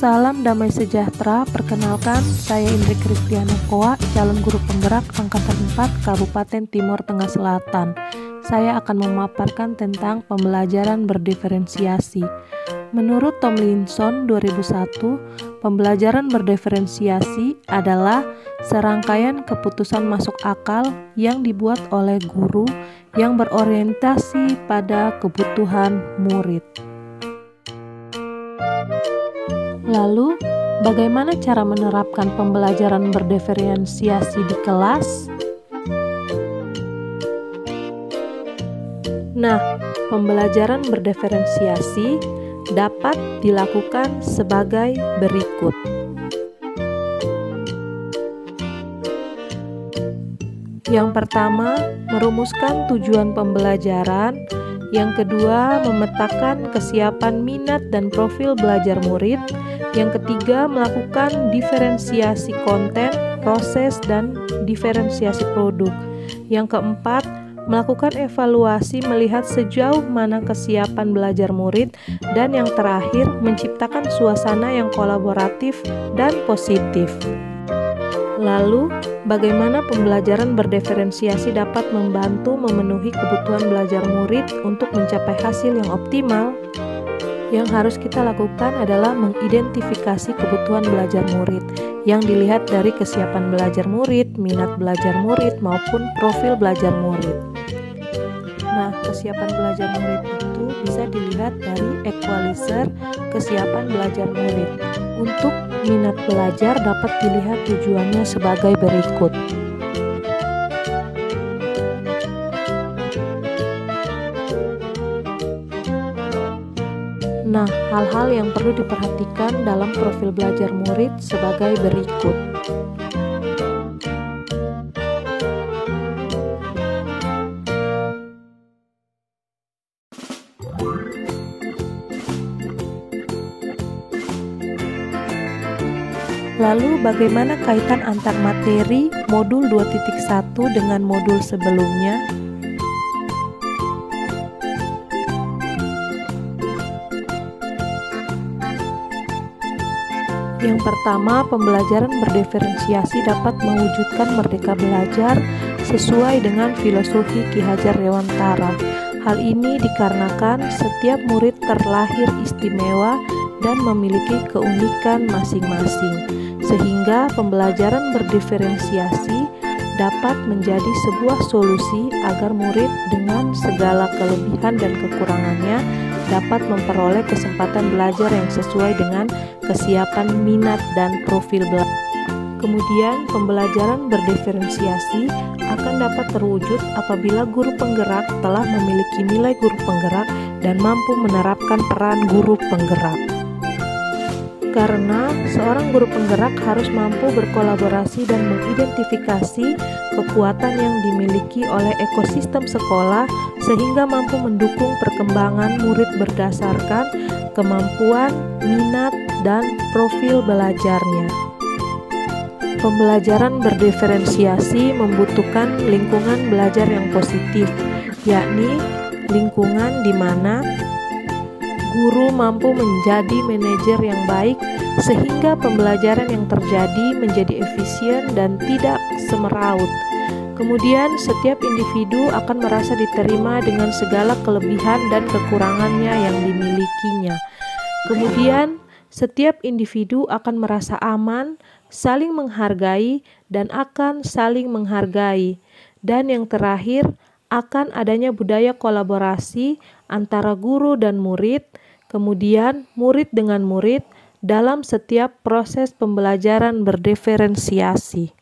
Salam damai sejahtera, perkenalkan saya Indri Kristiana Koa, calon guru penggerak Angkatan 4 Kabupaten Timur Tengah Selatan. Saya akan memaparkan tentang pembelajaran berdiferensiasi. Menurut Tomlinson 2001, pembelajaran berdiferensiasi adalah serangkaian keputusan masuk akal yang dibuat oleh guru yang berorientasi pada kebutuhan murid. Lalu, bagaimana cara menerapkan pembelajaran berdiferensiasi di kelas? Nah, pembelajaran berdiferensiasi dapat dilakukan sebagai berikut. Yang pertama, merumuskan tujuan pembelajaran. Yang kedua, memetakan kesiapan minat dan profil belajar murid. Yang ketiga, melakukan diferensiasi konten, proses, dan diferensiasi produk. Yang keempat, melakukan evaluasi melihat sejauh mana kesiapan belajar murid. Dan yang terakhir, menciptakan suasana yang kolaboratif dan positif. Lalu, bagaimana pembelajaran berdiferensiasi dapat membantu memenuhi kebutuhan belajar murid untuk mencapai hasil yang optimal? Yang harus kita lakukan adalah mengidentifikasi kebutuhan belajar murid yang dilihat dari kesiapan belajar murid, minat belajar murid, maupun profil belajar murid. Nah, kesiapan belajar murid itu bisa dilihat dari equalizer kesiapan belajar murid. Untuk minat belajar dapat dilihat tujuannya sebagai berikut. Nah, hal-hal yang perlu diperhatikan dalam profil belajar murid sebagai berikut. Lalu, bagaimana kaitan antar materi modul 2.1 dengan modul sebelumnya? Yang pertama, pembelajaran berdiferensiasi dapat mewujudkan merdeka belajar sesuai dengan filosofi Ki Hajar Dewantara. Hal ini dikarenakan setiap murid terlahir istimewa dan memiliki keunikan masing-masing, sehingga pembelajaran berdiferensiasi dapat menjadi sebuah solusi agar murid dengan segala kelebihan dan kekurangannya dapat memperoleh kesempatan belajar yang sesuai dengan kesiapan minat dan profil belajar. Kemudian, pembelajaran berdiferensiasi akan dapat terwujud apabila guru penggerak telah memiliki nilai guru penggerak dan mampu menerapkan peran guru penggerak. Karena seorang guru penggerak harus mampu berkolaborasi dan mengidentifikasi kekuatan yang dimiliki oleh ekosistem sekolah sehingga mampu mendukung perkembangan murid berdasarkan kemampuan, minat, dan profil belajarnya. Pembelajaran berdiferensiasi membutuhkan lingkungan belajar yang positif, yakni lingkungan di mana guru mampu menjadi manajer yang baik sehingga pembelajaran yang terjadi menjadi efisien dan tidak semeraut. Kemudian, setiap individu akan merasa diterima dengan segala kelebihan dan kekurangannya yang dimilikinya. Kemudian, setiap individu akan merasa aman, saling menghargai, dan akan saling menghargai. Dan yang terakhir, akan adanya budaya kolaborasi antara guru dan murid, kemudian murid dengan murid dalam setiap proses pembelajaran berdiferensiasi.